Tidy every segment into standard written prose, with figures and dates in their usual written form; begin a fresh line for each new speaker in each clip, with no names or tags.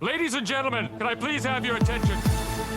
Ladies and gentlemen, can I please have your attention?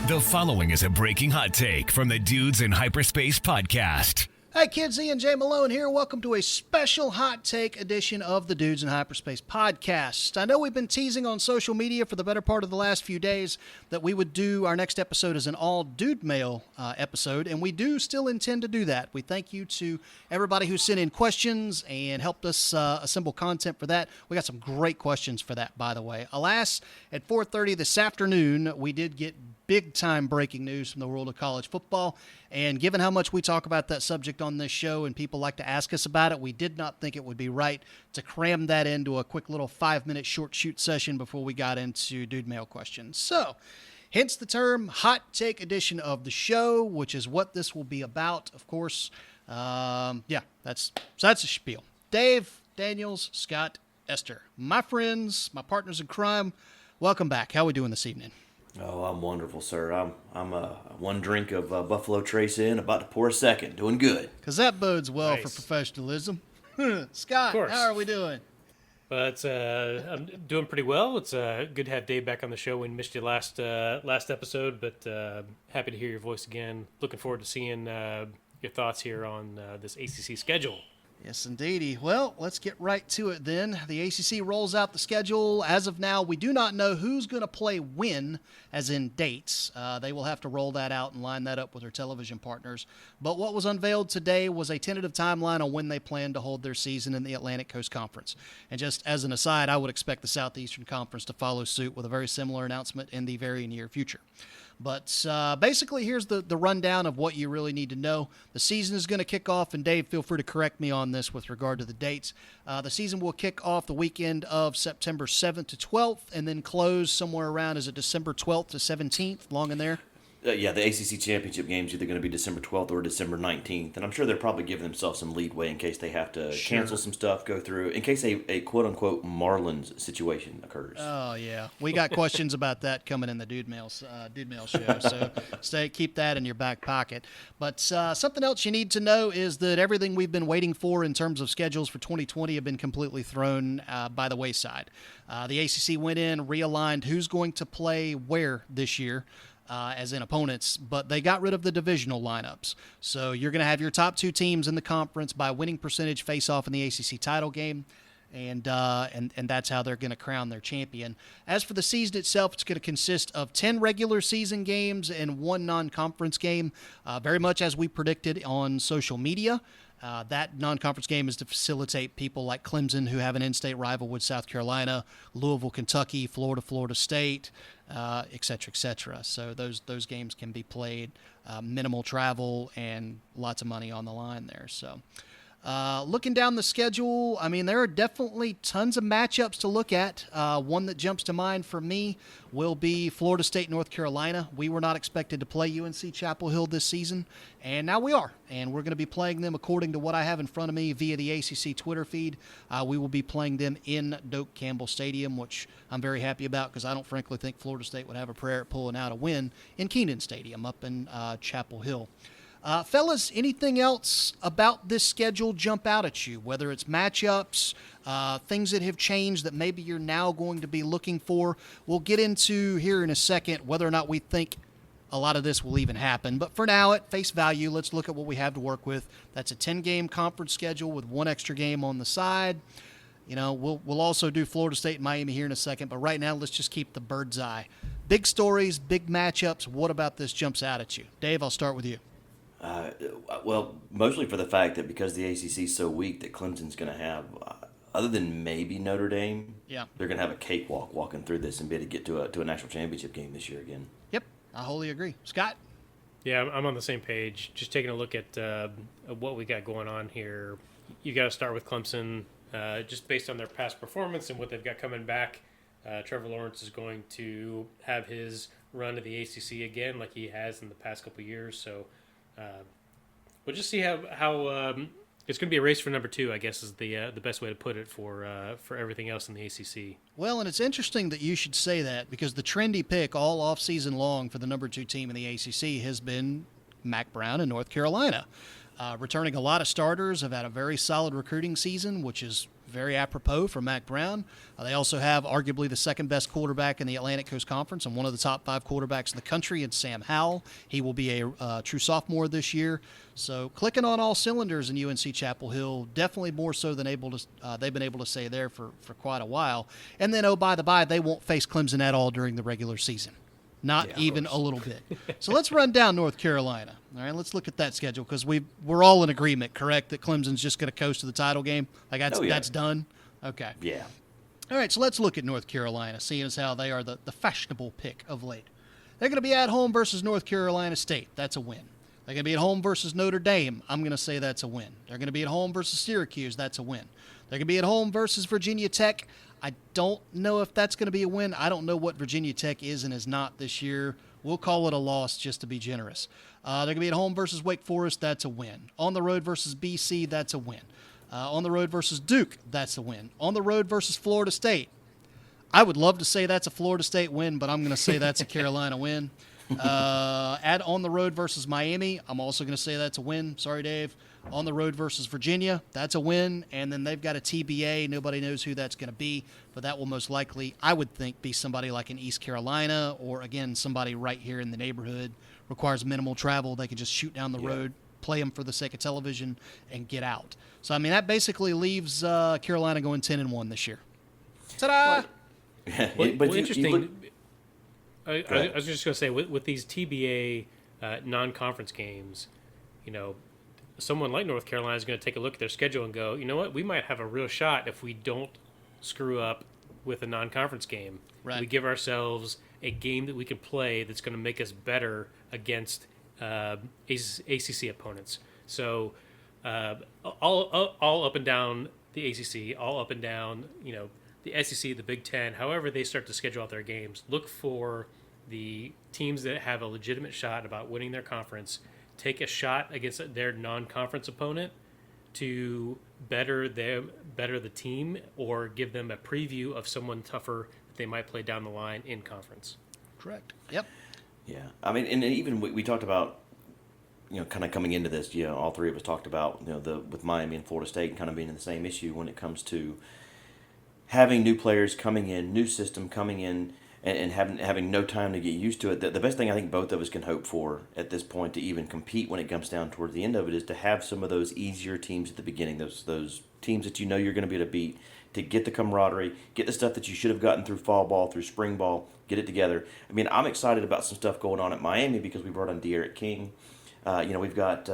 The following is a breaking hot take from the Dudes in Hyperspace podcast.
Hey kids, Ian J. Malone here. Welcome to a special hot take edition of the Dudes in Hyperspace podcast. I know we've been teasing on social media for the better part of the last few days that we would do our next episode as an all dude mail episode, and we do still intend to do that. We thank you to everybody who sent in questions and helped us assemble content for that. We got some great questions for that, by the way. Alas, at 4:30 this afternoon, we did get big-time breaking news from the world of college football, and given how much we talk about that subject on this show and people like to ask us about it, we did not think it would be right to cram that into a quick little 5-minute short shoot session before we got into Dude Mail questions. So, hence the term hot take edition of the show, which is what this will be about, of course. That's a spiel. Dave, Daniels, Scott, Esther, my friends, my partners in crime, welcome back. How are we doing this evening?
Oh, I'm wonderful, sir. I'm one drink of Buffalo Trace in, about to pour a second. Doing good.
Because that bodes well
Nice.
for professionalism. Scott, how are we doing?
But I'm doing pretty well. It's good to have Dave back on the show. We missed you last episode, but happy to hear your voice again. Looking forward to seeing your thoughts here on this ACC schedule.
Yes, indeedy. Well, let's get right to it then. The ACC rolls out the schedule. As of now, we do not know who's going to play when, as in dates. They will have to roll that out and line that up with their television partners. But what was unveiled today was a tentative timeline on when they plan to hold their season in the Atlantic Coast Conference. And just as an aside, I would expect the Southeastern Conference to follow suit with a very similar announcement in the very near future. But basically, here's the rundown of what you really need to know. The season is going to kick off, and Dave, feel free to correct me on this with regard to the dates. The season will kick off the weekend of September 7th to 12th, and then close somewhere around, is it December 12th to 17th, long in there?
Yeah, the ACC championship game is either going to be December 12th or December 19th, and I'm sure they're probably giving themselves some leadway in case they have to cancel some stuff, go through, in case a quote-unquote Marlins situation occurs.
Oh, yeah. We got questions about that coming in the Dude Mail show, so keep that in your back pocket. But something else you need to know is that everything we've been waiting for in terms of schedules for 2020 have been completely thrown by the wayside. The ACC went in, realigned who's going to play where this year, as in opponents, but they got rid of the divisional lineups. So you're going to have your top two teams in the conference by winning percentage face off in the ACC title game, and that's how they're going to crown their champion. As for the season itself, it's going to consist of 10 regular season games and one non-conference game, very much as we predicted on social media. That non-conference game is to facilitate people like Clemson, who have an in-state rival with South Carolina, Louisville, Kentucky, Florida State, et cetera, et cetera. So those games can be played, minimal travel, and lots of money on the line there. So looking down the schedule, I mean, there are definitely tons of matchups to look at. One that jumps to mind for me will be Florida State, North Carolina. We were not expected to play UNC Chapel Hill this season, and now we are. And we're going to be playing them according to what I have in front of me via the ACC Twitter feed. We will be playing them in Doak Campbell Stadium, which I'm very happy about because I don't frankly think Florida State would have a prayer at pulling out a win in Keenan Stadium up in Chapel Hill. Fellas, anything else about this schedule jump out at you, whether it's matchups, things that have changed that maybe you're now going to be looking for? We'll get into here in a second whether or not we think a lot of this will even happen. But for now, at face value, let's look at what we have to work with. That's a 10-game conference schedule with one extra game on the side. You know, we'll also do Florida State and Miami here in a second, but right now let's just keep the bird's eye. Big stories, big matchups. What about this jumps out at you? Dave, I'll start with you.
Well, mostly for the fact that because the ACC is so weak that Clemson's going to have, other than maybe Notre Dame, they're going to have a cakewalk walking through this and be able to get to a national championship game this year again.
Yep, I wholly agree. Scott?
Yeah, I'm on the same page. Just taking a look at what we got going on here. You got to start with Clemson, just based on their past performance and what they've got coming back. Trevor Lawrence is going to have his run to the ACC again, like he has in the past couple of years. So we'll just see how it's going to be a race for number 2, I guess, is the best way to put it for everything else in the ACC.
Well, and it's interesting that you should say that because the trendy pick all offseason long for the number 2 team in the ACC has been Mack Brown in North Carolina. Returning a lot of starters, have had a very solid recruiting season, which is very apropos for Mac Brown. They also have arguably the second best quarterback in the Atlantic Coast Conference and one of the top 5 quarterbacks in the country in Sam Howell. He will be a true sophomore this year. So clicking on all cylinders in UNC Chapel Hill, definitely more so than they've been able to say there for quite a while. And then, oh, by the by, they won't face Clemson at all during the regular season. Not even a little bit. So let's run down North Carolina. All right, let's look at that schedule because we're all in agreement, correct, that Clemson's just going to coast to the title game? Like that's done? Okay.
Yeah.
All right, so let's look at North Carolina, seeing as how they are the fashionable pick of late. They're going to be at home versus North Carolina State. That's a win. They're going to be at home versus Notre Dame. I'm going to say that's a win. They're going to be at home versus Syracuse. That's a win. They're going to be at home versus Virginia Tech. I don't know if that's going to be a win. I don't know what Virginia Tech is and is not this year. We'll call it a loss just to be generous. They're going to be at home versus Wake Forest. That's a win. On the road versus BC. That's a win. On the road versus Duke. That's a win. On the road versus Florida State. I would love to say that's a Florida State win, but I'm going to say that's a Carolina win. On the road versus Miami. I'm also going to say that's a win. Sorry, Dave. On the road versus Virginia, that's a win. And then they've got a TBA. Nobody knows who that's going to be, but that will most likely, I would think, be somebody like in East Carolina or, again, somebody right here in the neighborhood. Requires minimal travel. They can just shoot down the road, play them for the sake of television, and get out. So, I mean, that basically leaves Carolina going 10-1 this year. Ta-da!
Interesting. I was just going to say, with these TBA non-conference games, someone like North Carolina is going to take a look at their schedule and go, you know what, we might have a real shot if we don't screw up with a non-conference game.
Right.
We give ourselves a game that we can play that's going to make us better against ACC opponents. So all up and down the ACC, all up and down, the SEC, the Big Ten, however they start to schedule out their games, look for the teams that have a legitimate shot about winning their conference, take a shot against their non-conference opponent to better the team or give them a preview of someone tougher that they might play down the line in conference.
Correct. Yep.
Yeah. I mean, and even we talked about, kind of coming into this, all three of us talked about, with Miami and Florida State kind of being in the same issue when it comes to having new players coming in, new system coming in, and having no time to get used to it. The best thing I think both of us can hope for at this point to even compete when it comes down towards the end of it is to have some of those easier teams at the beginning, those teams that you're going to be able to beat, to get the camaraderie, get the stuff that you should have gotten through fall ball, through spring ball, get it together. I mean, I'm excited about some stuff going on at Miami because we brought on De'Aaron King. We've got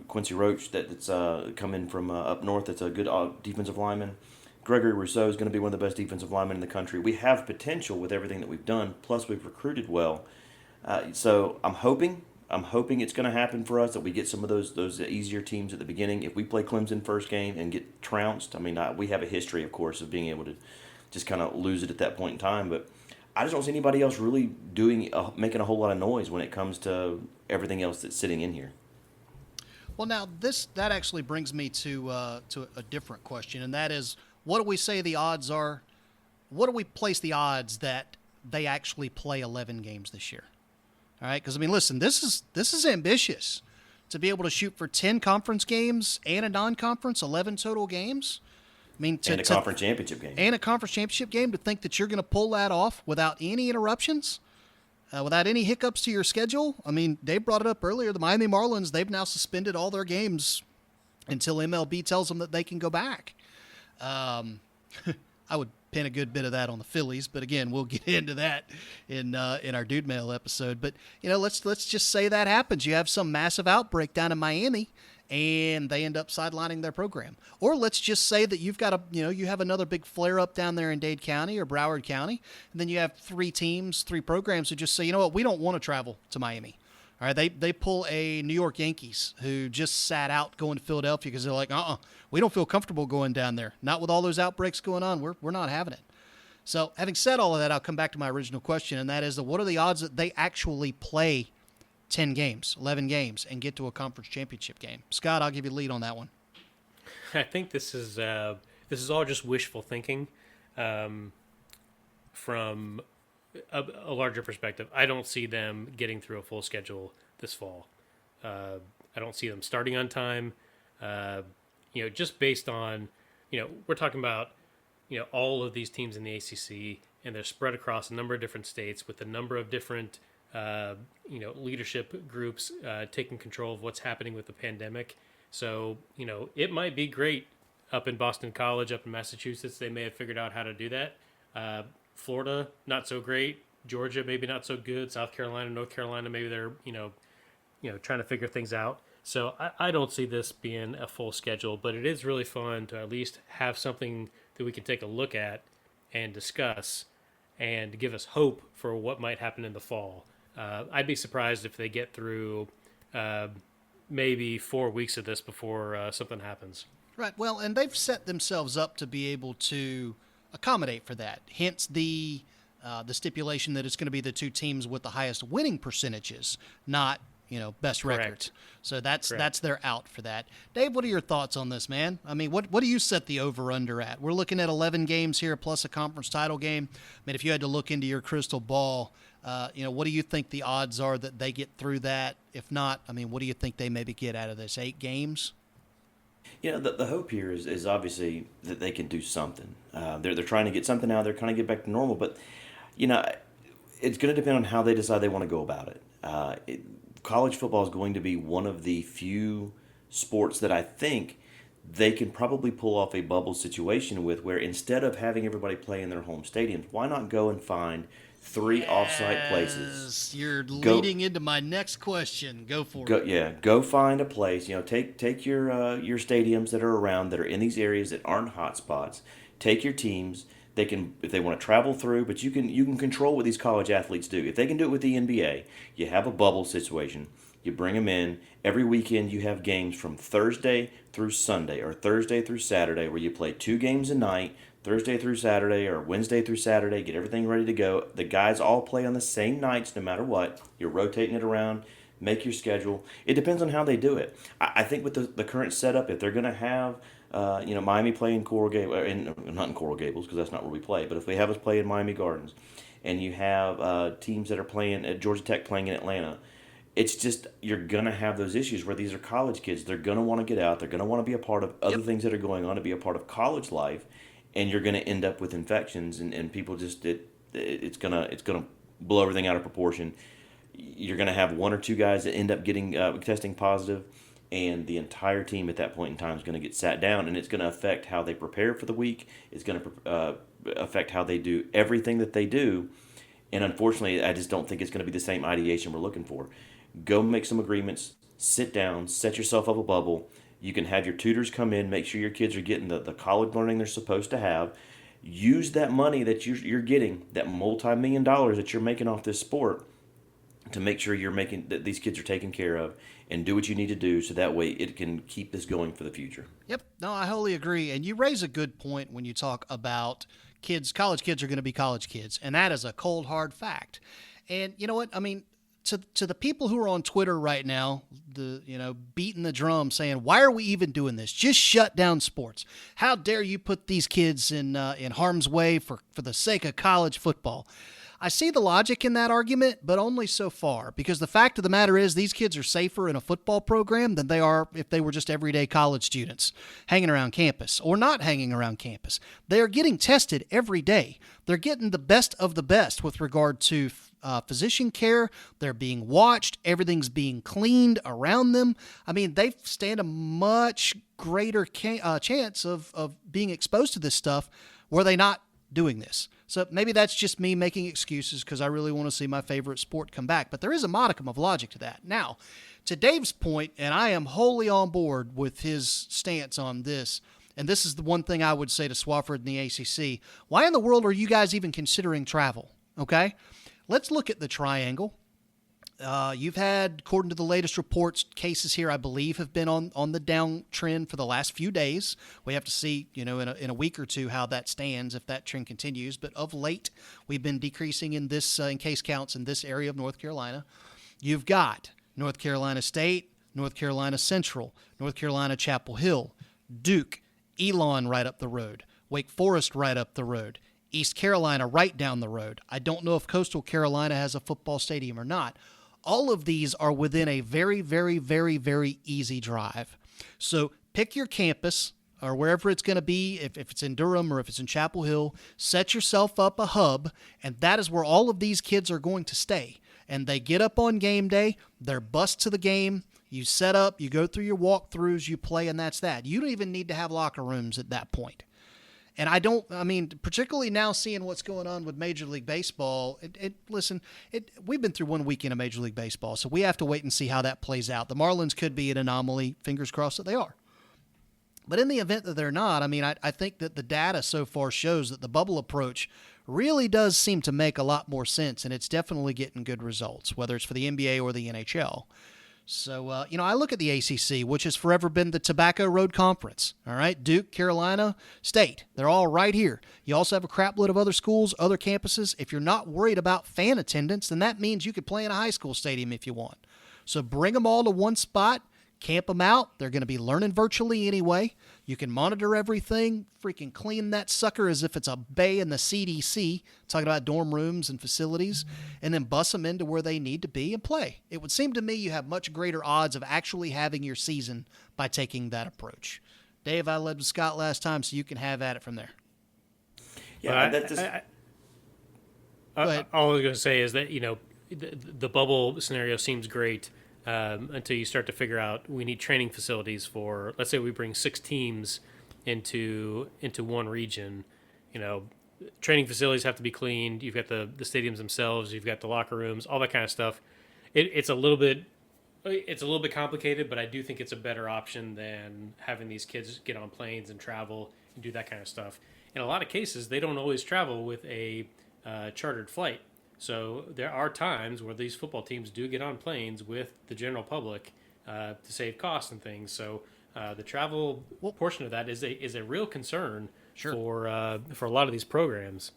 Quincy Roach that's come in from up north. That's a good defensive lineman. Gregory Rousseau is going to be one of the best defensive linemen in the country. We have potential with everything that we've done, plus we've recruited well. So I'm hoping it's going to happen for us that we get some of those easier teams at the beginning. If we play Clemson first game and get trounced, I mean, we have a history, of course, of being able to just kind of lose it at that point in time. But I just don't see anybody else really making a whole lot of noise when it comes to everything else that's sitting in here.
Well, now that actually brings me to a different question, and that is, what do we say the odds are? What do we place the odds that they actually play 11 games this year? All right, because I mean, listen, this is ambitious to be able to shoot for 10 conference games and a non-conference 11 total games. I mean,
and a conference championship game.
And a conference championship game. To think that you're going to pull that off without any interruptions, without any hiccups to your schedule. I mean, Dave brought it up earlier. The Miami Marlins, they've now suspended all their games until MLB tells them that they can go back. I would pin a good bit of that on the Phillies, but again, we'll get into that in our Dude Mail episode. But let's just say that happens. You have some massive outbreak down in Miami, and they end up sidelining their program. Or let's just say that you've got you have another big flare up down there in Dade County or Broward County, and then you have three programs who just say, you know what, we don't want to travel to Miami. All right, they pull a New York Yankees who just sat out going to Philadelphia because they're like, we don't feel comfortable going down there. Not with all those outbreaks going on. We're not having it. So having said all of that, I'll come back to my original question, and that is what are the odds that they actually play 10 games, 11 games, and get to a conference championship game? Scott, I'll give you the lead on that one.
I think this is all just wishful thinking from a larger perspective. I don't see them getting through a full schedule this fall. I don't see them starting on time. Just based on we're talking about, all of these teams in the ACC, and they're spread across a number of different states with a number of different, leadership groups taking control of what's happening with the pandemic. So, it might be great up in Boston College, up in Massachusetts. They may have figured out how to do that. Florida, not so great. Georgia, maybe not so good. South Carolina, North Carolina, maybe they're, trying to figure things out. So I don't see this being a full schedule, but it is really fun to at least have something that we can take a look at and discuss and give us hope for what might happen in the fall. I'd be surprised if they get through maybe 4 weeks of this before something happens.
Right. Well, and they've set themselves up to be able to accommodate for that. Hence the stipulation that it's going to be the two teams with the highest winning percentages, not best records. So that's their out for that. Dave, what are your thoughts on this, man? I mean, what do you set the over-under at? We're looking at 11 games here plus a conference title game. I mean, if you had to look into your crystal ball, what do you think the odds are that they get through that? If not, I mean, what do you think they maybe get out of this? 8 games?
The hope here is obviously that they can do something. They're trying to get something out there, kind of get back to normal. But, it's going to depend on how they decide they want to go about it. College football is going to be one of the few sports that I think they can probably pull off a bubble situation with, where instead of having everybody play in their home stadiums, why not go and find 3 off-site places?
You're leading into my next question. Go for it.
Yeah, go find a place. Take your stadiums that are around, that are in these areas that aren't hot spots. Take your teams. They can, if they want to travel through, but you can control what these college athletes do. If they can do it with the NBA, you have a bubble situation. You bring them in. Every weekend you have games from Thursday through Sunday or Thursday through Saturday, where you play 2 games a night, Thursday through Saturday or Wednesday through Saturday, get everything ready to go. The guys all play on the same nights no matter what. You're rotating it around. Make your schedule. It depends on how they do it. I think with the current setup, if they're going to have Miami play in Coral Gables, not in Coral Gables because that's not where we play, but if we have us play in Miami Gardens, and you have teams that are playing at Georgia Tech playing in Atlanta, it's just, you're going to have those issues where these are college kids. They're going to want to get out. They're going to want to be a part of other things that are going on, to be a part of college life, and you're going to end up with infections, and people just, it's going to blow everything out of proportion. You're going to have 1 or 2 guys that end up getting testing positive, and the entire team at that point in time is going to get sat down, and it's going to affect how they prepare for the week. It's going to affect how they do everything that they do, and unfortunately, I just don't think it's going to be the same ideation we're looking for. Go make some agreements, sit down, set yourself up a bubble. You can have your tutors come in, make sure your kids are getting the college learning they're supposed to have. Use that money that you're getting, that multi-million dollars that you're making off this sport, to make sure that these kids are taken care of, and do what you need to do so that way it can keep this going for the future.
Yep. No, I wholly agree. And you raise a good point when you talk about kids. College kids are going to be college kids, and that is a cold, hard fact. And you know what? I mean, to the people who are on Twitter right now, beating the drum saying, why are we even doing this? Just shut down sports. How dare you put these kids in harm's way for the sake of college football? I see the logic in that argument, but only so far, because the fact of the matter is these kids are safer in a football program than they are if they were just everyday college students hanging around campus or not hanging around campus. They are getting tested every day. They're getting the best of the best with regard to physician care. They're being watched. Everything's being cleaned around them. I mean, they stand a much greater chance of being exposed to this stuff were they not doing this. So maybe that's just me making excuses because I really want to see my favorite sport come back. But there is a modicum of logic to that. Now, to Dave's point, and I am wholly on board with his stance on this, and this is the one thing I would say to Swofford and the ACC. Why in the world are you guys even considering travel? Okay? Let's look at the triangle. You've had, according to the latest reports, cases here, I believe, have been on the downtrend for the last few days. We have to see, in a week or two how that stands, if that trend continues. But of late, we've been decreasing in this in case counts in this area of North Carolina. You've got North Carolina State, North Carolina Central, North Carolina Chapel Hill, Duke, Elon right up the road, Wake Forest right up the road, East Carolina right down the road. I don't know if Coastal Carolina has a football stadium or not. All of these are within a very, very, very, very easy drive. So pick your campus, or wherever it's going to be, if it's in Durham or if it's in Chapel Hill, set yourself up a hub, and that is where all of these kids are going to stay. And they get up on game day, they're bused to the game, you set up, you go through your walkthroughs, you play, and that's that. You don't even need to have locker rooms at that point. And particularly now seeing what's going on with Major League Baseball, we've been through 1 weekend of Major League Baseball, so we have to wait and see how that plays out. The Marlins could be an anomaly, fingers crossed that they are. But in the event that they're not, I think that the data so far shows that the bubble approach really does seem to make a lot more sense, and it's definitely getting good results, whether it's for the NBA or the NHL. So, I look at the ACC, which has forever been the Tobacco Road Conference, all right? Duke, Carolina, State, they're all right here. You also have a crap load of other schools, other campuses. If you're not worried about fan attendance, then that means you could play in a high school stadium if you want. So bring them all to one spot. Camp them out. They're going to be learning virtually anyway. You can monitor everything, freaking clean that sucker as if it's a bay in the CDC, talking about dorm rooms and facilities, and then bus them into where they need to be and play. It would seem to me you have much greater odds of actually having your season by taking that approach. Dave, I led with Scott last time, so you can have at it from there.
Yeah, all I was going to say is that, the bubble scenario seems great. Until you start to figure out we need training facilities for, let's say we bring 6 teams into one region. Training facilities have to be cleaned. You've got the stadiums themselves. You've got the locker rooms, all that kind of stuff. It's a little bit complicated, but I do think it's a better option than having these kids get on planes and travel and do that kind of stuff. In a lot of cases, they don't always travel with a chartered flight. So there are times where these football teams do get on planes with the general public to save costs and things. So the travel portion of that is a real concern for a lot of these programs.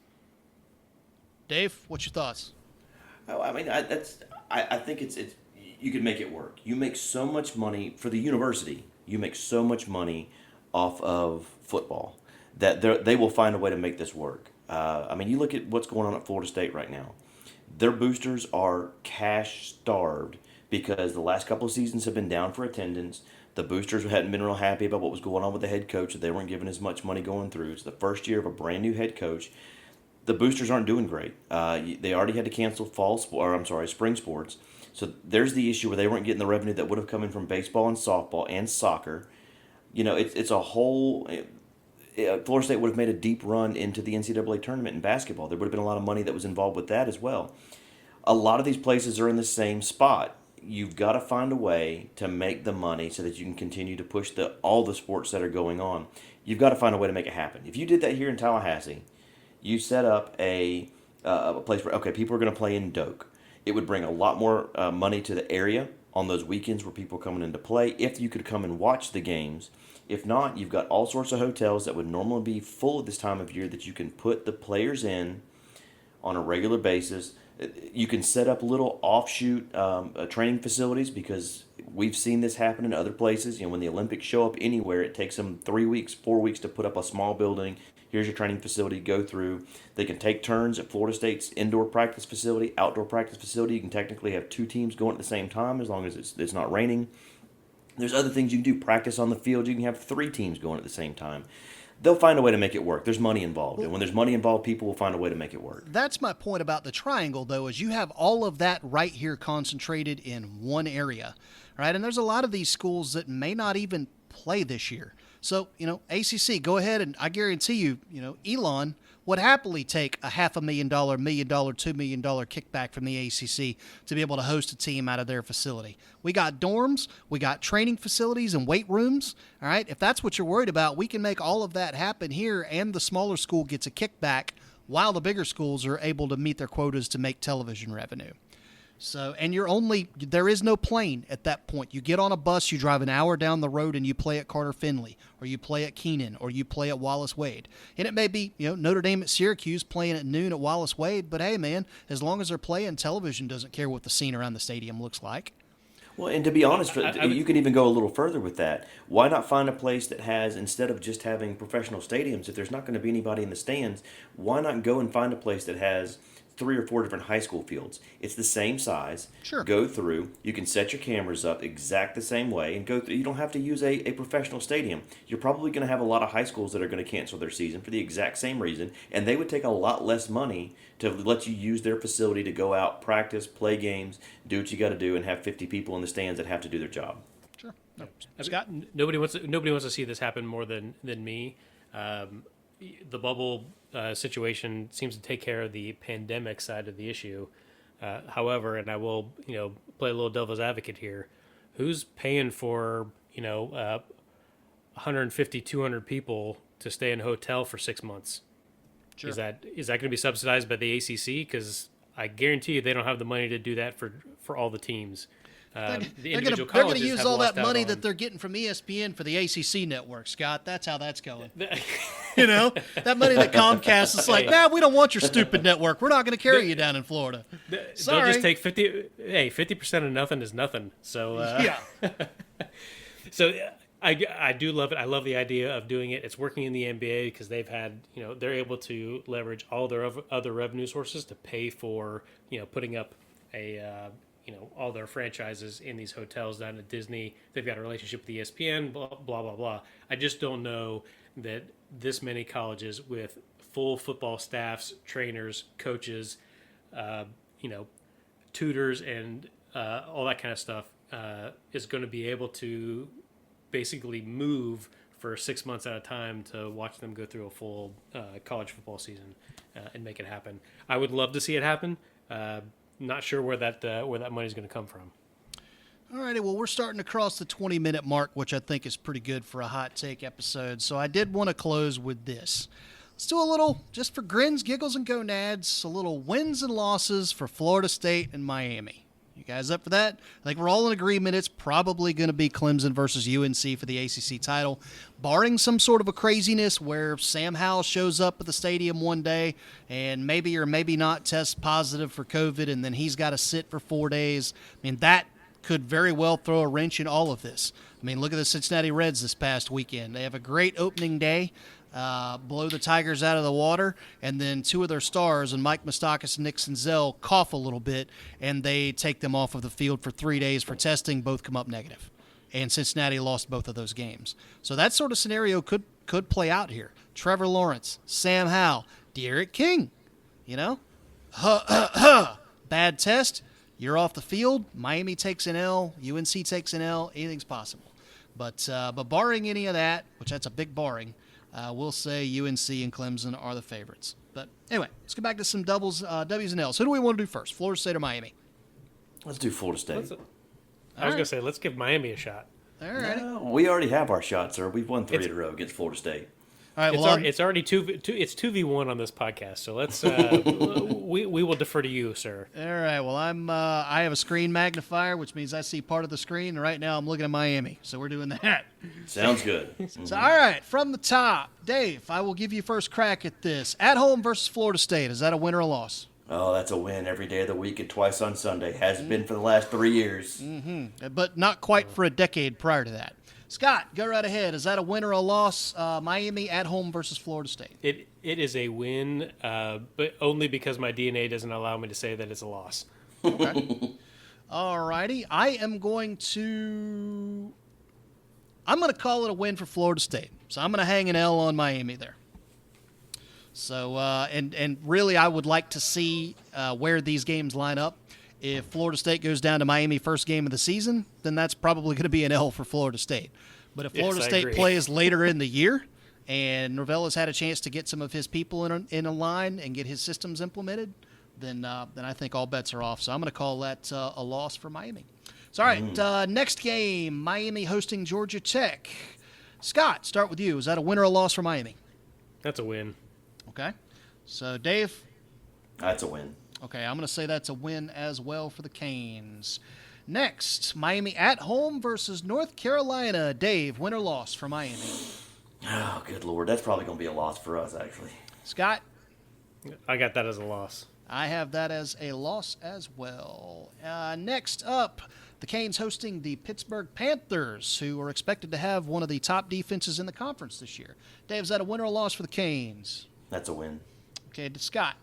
Dave, what's your thoughts?
I think it's you can make it work. You make so much money for the university. You make so much money off of football that they will find a way to make this work. You look at what's going on at Florida State right now. Their boosters are cash starved because the last couple of seasons have been down for attendance. The boosters hadn't been real happy about what was going on with the head coach. They weren't given as much money going through. It's the first year of a brand new head coach. The boosters aren't doing great. They already had to cancel spring sports. So there's the issue where they weren't getting the revenue that would have come in from baseball and softball and soccer. It's a whole. Florida State would have made a deep run into the NCAA tournament in basketball. There would have been a lot of money that was involved with that as well. A lot of these places are in the same spot. You've got to find a way to make the money so that you can continue to push all the sports that are going on. You've got to find a way to make it happen. If you did that here in Tallahassee, you set up a place where, people are going to play in Doak. It would bring a lot more money to the area on those weekends where people are coming into play, if you could come and watch the games. If not, you've got all sorts of hotels that would normally be full at this time of year that you can put the players in on a regular basis. You can set up little offshoot training facilities because we've seen this happen in other places. When the Olympics show up anywhere, it takes them 3 weeks, 4 weeks to put up a small building. Here's your training facility, go through. They can take turns at Florida State's indoor practice facility, outdoor practice facility. You can technically have 2 teams going at the same time as long as it's not raining. There's other things you can do. Practice on the field. You can have 3 teams going at the same time. They'll find a way to make it work. There's money involved. And when there's money involved, people will find a way to make it work.
That's my point about the triangle, though, is you have all of that right here concentrated in one area, right? And there's a lot of these schools that may not even play this year. So, ACC, go ahead, and I guarantee you, Elon would happily take a $500,000, $1 million, $2 million kickback from the ACC to be able to host a team out of their facility. We got dorms, we got training facilities and weight rooms. All right, if that's what you're worried about, we can make all of that happen here, and the smaller school gets a kickback while the bigger schools are able to meet their quotas to make television revenue. So, and there is no plane at that point. You get on a bus, you drive an hour down the road, and you play at Carter Finley, or you play at Keenan, or you play at Wallace Wade. And it may be, Notre Dame at Syracuse playing at noon at Wallace Wade, but hey, man, as long as they're playing, television doesn't care what the scene around the stadium looks like.
Well, and to be honest, you can even go a little further with that. Why not find a place that has, instead of just having professional stadiums, if there's not going to be anybody in the stands, why not go and find a place that has 3 or 4 different high school fields. It's the same size.
Sure.
Go through. You can set your cameras up exact the same way and go through. You don't have to use a professional stadium. You're probably going to have a lot of high schools that are going to cancel their season for the exact same reason, and they would take a lot less money to let you use their facility to go out, practice, play games, do what you got to do, and have 50 people in the stands that have to do their job.
Sure. No.
Scott, nobody wants to see this happen more than me. The bubble situation seems to take care of the pandemic side of the issue. However, and I will play a little devil's advocate here, who's paying for 150, 200 people to stay in a hotel for 6 months? Sure. Is that going to be subsidized by the ACC? Because I guarantee you they don't have the money to do that for all the teams.
They're going to use all that money that they're getting from ESPN for the ACC network, Scott. That's how that's going. That money that Comcast is like, we don't want your stupid network. We're not going to carry you down in Florida. Sorry.
They'll just take 50% of nothing is nothing. So
yeah.
So I do love it. I love the idea of doing it. It's working in the NBA because they've had, they're able to leverage all their other revenue sources to pay for, putting up all their franchises in these hotels down at Disney. They've got a relationship with ESPN, blah, blah, blah, blah. I just don't know that this many colleges with full football staffs, trainers, coaches, tutors, and all that kind of stuff is going to be able to basically move for 6 months at a time to watch them go through a full college football season and make it happen. I would love to see it happen. Not sure where that money is going to come from.
All righty, well, we're starting to cross the 20-minute mark, which I think is pretty good for a hot take episode. So I did want to close with this. Let's do a little, just for grins, giggles, and gonads, a little wins and losses for Florida State and Miami. You guys up for that? I think we're all in agreement it's probably going to be Clemson versus UNC for the ACC title, barring some sort of a craziness where Sam Howell shows up at the stadium one day and maybe or maybe not tests positive for COVID, and then he's got to sit for 4 days. I mean, that could very well throw a wrench in all of this. I mean, look at the Cincinnati Reds this past weekend. They have a great opening day. Blow the Tigers out of the water, and then 2 of their stars, and Mike Moustakas and Nick Senzel, cough a little bit, and they take them off of the field for 3 days for testing. Both come up negative, and Cincinnati lost both of those games. So that sort of scenario could play out here. Trevor Lawrence, Sam Howell, De'Aaron King, bad test, you're off the field. Miami takes an L, UNC takes an L, anything's possible. But barring any of that, which that's a big barring, we'll say UNC and Clemson are the favorites. But anyway, let's get back to some doubles, W's and L's. Who do we want to do first, Florida State or Miami?
Let's do Florida State.
I was going to say, let's give Miami a shot.
All right.
No, we already have our shot, sir. We've won 3 in a row against Florida State.
All right,
it's already 2v1 on this podcast, so let's we will defer to you, sir.
All right. Well, I have a screen magnifier, which means I see part of the screen. And right now, I'm looking at Miami, so we're doing that.
Sounds good.
So, all right, from the top, Dave, I will give you first crack at this. At home versus Florida State, is that a win or a loss?
Oh, that's a win every day of the week and twice on Sunday. Has been for the last 3 years.
Mm-hmm. But not quite for a decade prior to that. Scott, go right ahead. Is that a win or a loss? Miami at home versus Florida State.
It is a win, but only because my DNA doesn't allow me to say that it's a loss.
Okay. All righty. I'm going to call it a win for Florida State. So I'm going to hang an L on Miami there. So and really, I would like to see where these games line up. If Florida State goes down to Miami first game of the season, then that's probably going to be an L for Florida State. But if Florida State plays later in the year and Norvell has had a chance to get some of his people in a line and get his systems implemented, then I think all bets are off. So I'm going to call that a loss for Miami. So, all right, next game, Miami hosting Georgia Tech. Scott, start with you. Is that a win or a loss for Miami?
That's a win.
Okay. So, Dave?
That's a win.
Okay, I'm going to say that's a win as well for the Canes. Next, Miami at home versus North Carolina. Dave, win or loss for Miami?
Oh, good Lord. That's probably going to be a loss for us, actually.
Scott?
I got that as a loss.
I have that as a loss as well. Next up, the Canes hosting the Pittsburgh Panthers, who are expected to have one of the top defenses in the conference this year. Dave, is that a win or a loss for the Canes?
That's a win.
Okay, Scott?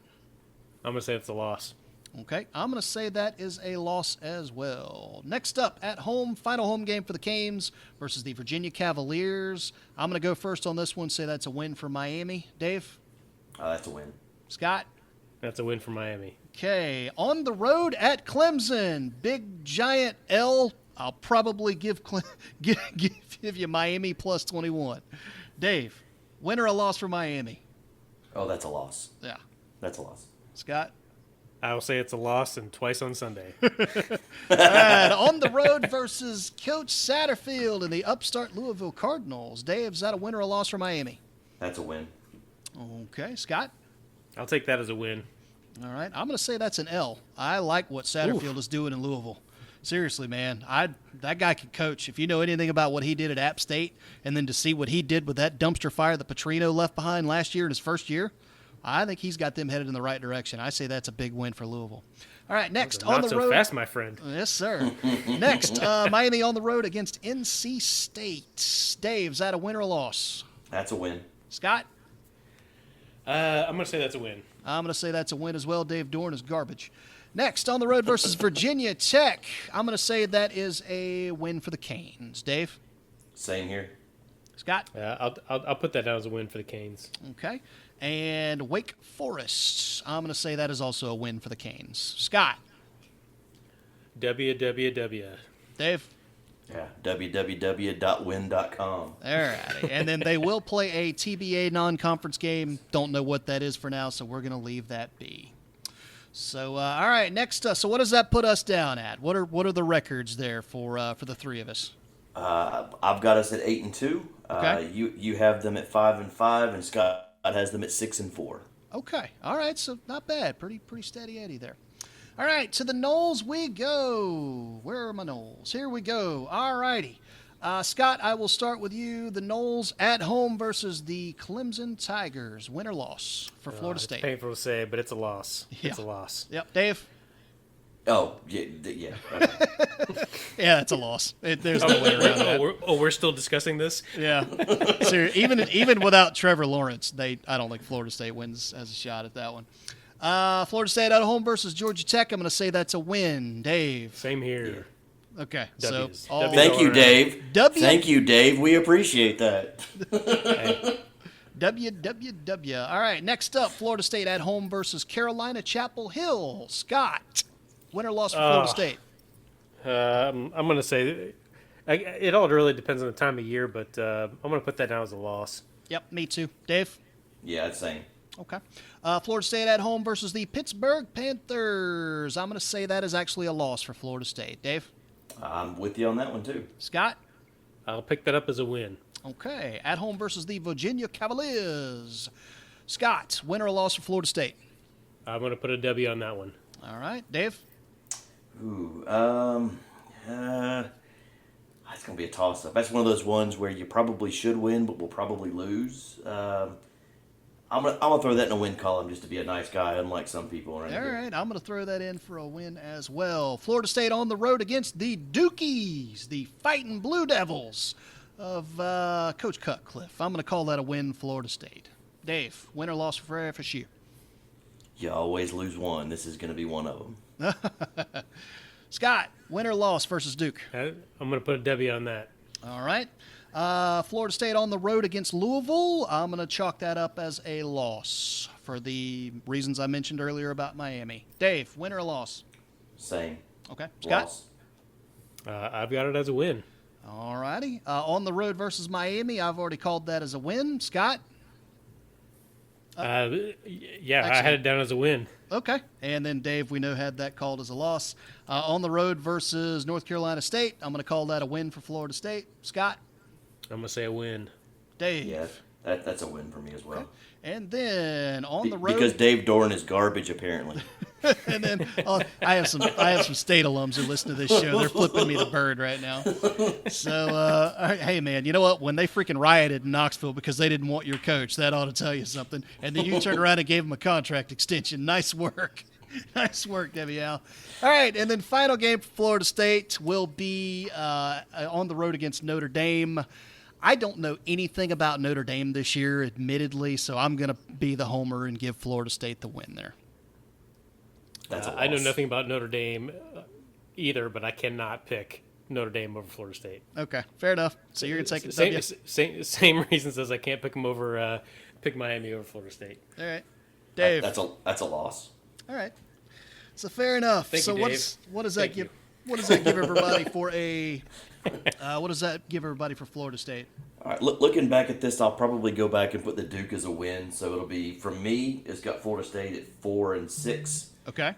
I'm going to say it's a loss.
Okay, I'm going to say that is a loss as well. Next up, at home, final home game for the Canes versus the Virginia Cavaliers. I'm going to go first on this one, say that's a win for Miami. Dave?
That's a win.
Scott?
That's a win for Miami.
Okay, on the road at Clemson, big giant L. I'll probably give you Miami plus 21. Dave, win or a loss for Miami?
Oh, that's a loss.
Yeah.
That's a loss.
Scott?
I will say it's a loss and twice on Sunday.
All right, on the road versus Coach Satterfield and the upstart Louisville Cardinals. Dave, is that a win or a loss for Miami?
That's a win.
Okay, Scott?
I'll take that as a win.
All right, I'm going to say that's an L. I like what Satterfield is doing in Louisville. Seriously, man, that guy can coach. If you know anything about what he did at App State and then to see what he did with that dumpster fire that Petrino left behind last year in his first year, I think he's got them headed in the right direction. I say that's a big win for Louisville. All right, next on the road.
Not so fast, my friend.
Yes, sir. Next, Miami on the road against NC State. Dave, is that a win or a loss?
That's a win.
Scott?
I'm going to say that's a win.
I'm going to say that's a win as well. Dave Dorn is garbage. Next, on the road versus Virginia Tech. I'm going to say that is a win for the Canes. Dave?
Same here.
Scott?
I'll put that down as a win for the Canes.
Okay. And Wake Forest. I'm going to say that is also a win for the Canes. Scott?
WWW.
Dave?
Yeah, www.win.com.
All righty. And then they will play a TBA non-conference game. Don't know what that is for now, so we're going to leave that be. So, all right, next. So what does that put us down at? What are the records there for the three of us?
I've got us at 8-2.
Okay.
You have them at 5-5, and Scott has them at 6-4.
Okay. All right. So not bad. Pretty steady Eddie there. All right. To the Knolls we go. Where are my Knolls? Here we go. All righty. Scott, I will start with you. The Knolls at home versus the Clemson Tigers. Win or loss for Florida State?
It's painful to say, but it's a loss.
Yeah.
It's a loss.
Yep. Dave?
Oh, yeah. Okay.
Yeah, it's a loss. There's no way around that.
We're still discussing this?
Yeah. So even without Trevor Lawrence, I don't think Florida State has a shot at that one. Florida State at home versus Georgia Tech. I'm going to say that's a win. Dave.
Same here.
Okay.
W's.
So
Thank you, Dave.
Thank
you, Dave. We appreciate that.
Hey.
WWW. All right. Next up, Florida State at home versus Carolina Chapel Hill. Scott. Win or loss for Florida State?
I'm going to say it all really depends on the time of year, but I'm going to put that down as a loss.
Yep, me too. Dave?
Yeah, it's same.
Okay. Florida State at home versus the Pittsburgh Panthers. I'm going to say that is actually a loss for Florida State. Dave?
I'm with you on that one, too.
Scott?
I'll pick that up as a win.
Okay. At home versus the Virginia Cavaliers. Scott, win or a loss for Florida State?
I'm going to put a W on that one.
All right. Dave?
Ooh, it's going to be a toss-up. That's one of those ones where you probably should win, but will probably lose. I'm gonna throw that in a win column just to be a nice guy, unlike some people around here.
All right, I'm going to throw that in for a win as well. Florida State on the road against the Dukies, the Fighting Blue Devils of Coach Cutcliffe. I'm going to call that a win, Florida State. Dave, win or loss for FSU?
You always lose one. This is going to be one of them.
Scott, win or loss versus Duke?
I'm going to put a W on that.
All right. Florida State on the road against Louisville. I'm going to chalk that up as a loss for the reasons I mentioned earlier about Miami. Dave, win or a loss?
Same.
Okay. Scott?
Loss.
I've got it as a win.
All righty. On the road versus Miami, I've already called that as a win. Scott?
Yeah,
Excellent.
I had it down as a win.
Okay. And then Dave, we know, had that called as a loss. On the road versus North Carolina State, I'm going to call that a win for Florida State. Scott?
I'm going to say a win.
Dave?
Yeah, that's a win for me as well.
Okay. And then on the road,
because Dave Doran is garbage, apparently.
and then I have some state alums who listen to this show. They're flipping me the bird right now. So, hey man, you know what? When they freaking rioted in Knoxville because they didn't want your coach, that ought to tell you something. And then you turned around and gave him a contract extension. Nice work. Nice work, Debbie Al. All right, and then final game for Florida State will be on the road against Notre Dame. I don't know anything about Notre Dame this year, admittedly, so I'm going to be the homer and give Florida State the win there.
That's a loss.
I know nothing about Notre Dame either, but I cannot pick Notre Dame over Florida State.
Okay, fair enough. So you're going to take the
W? Same reasons as I can't pick them over, pick Miami over Florida State.
All right. Dave.
That's a loss.
All right. So fair enough.
Thank
so
you, Dave.
what does that give? What does that give everybody for a? What does that give everybody for Florida State?
All right. Looking back at this, I'll probably go back and put the Duke as a win. So it'll be, from me, it's got Florida State at 4-6.
Okay.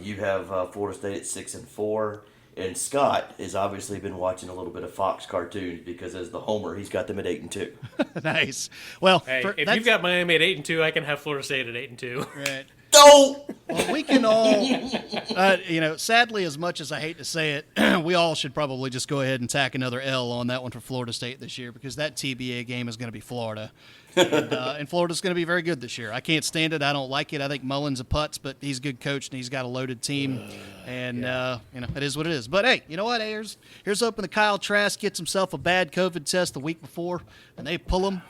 You have Florida State at 6-4. And Scott has obviously been watching a little bit of Fox cartoons because, as the homer, he's got them at 8-2.
Nice. Well,
hey, if you've got Miami at 8-2, I can have Florida State at 8-2.
Right.
No.
Well, we can all, sadly, as much as I hate to say it, we all should probably just go ahead and tack another L on that one for Florida State this year, because that TBA game is going to be Florida. And Florida's going to be very good this year. I can't stand it. I don't like it. I think Mullen's a putz, but he's a good coach and he's got a loaded team. It is what it is. But hey, you know what? Here's hoping that Kyle Trask gets himself a bad COVID test the week before, and they pull him,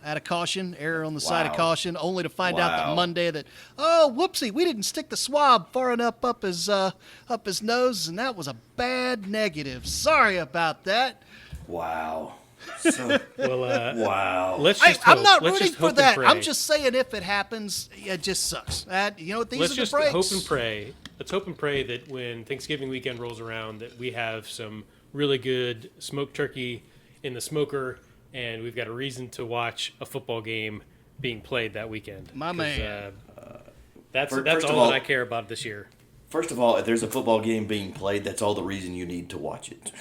out of caution, error on the side of caution, only to find out that Monday that, oh, whoopsie, we didn't stick the swab far enough up his nose, and that was a bad negative. Sorry about that.
Wow. So, wow.
Let's just
I'm
hope.
not
Let's
rooting
just
for
hope
that.
and pray.
I'm just saying if it happens, it just sucks. These
Let's
are the
just
breaks.
hope and pray. Let's hope and pray that when Thanksgiving weekend rolls around, that we have some really good smoked turkey in the smoker, and we've got a reason to watch a football game being played that weekend.
My man.
That's
First
all that I care about this year.
First of all, if there's a football game being played, that's all the reason you need to watch it.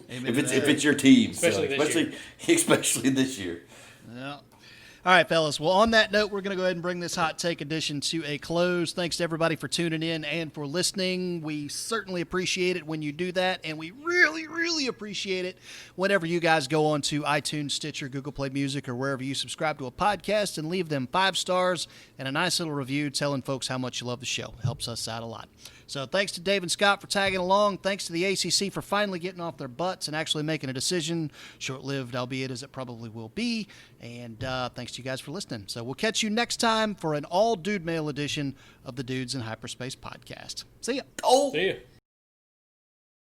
If it's your team, especially this year.
Yeah. All right, fellas. Well, on that note, we're going to go ahead and bring this hot take edition to a close. Thanks to everybody for tuning in and for listening. We certainly appreciate it when you do that, and we really, really appreciate it whenever you guys go on to iTunes, Stitcher, Google Play Music, or wherever you subscribe to a podcast and leave them 5 stars and a nice little review telling folks how much you love the show. It helps us out a lot. So thanks to Dave and Scott for tagging along. Thanks to the ACC for finally getting off their butts and actually making a decision, short-lived, albeit as it probably will be. And thanks to you guys for listening. So we'll catch you next time for an all-dude mail edition of the Dudes in Hyperspace podcast. See ya.
Oh.
See ya.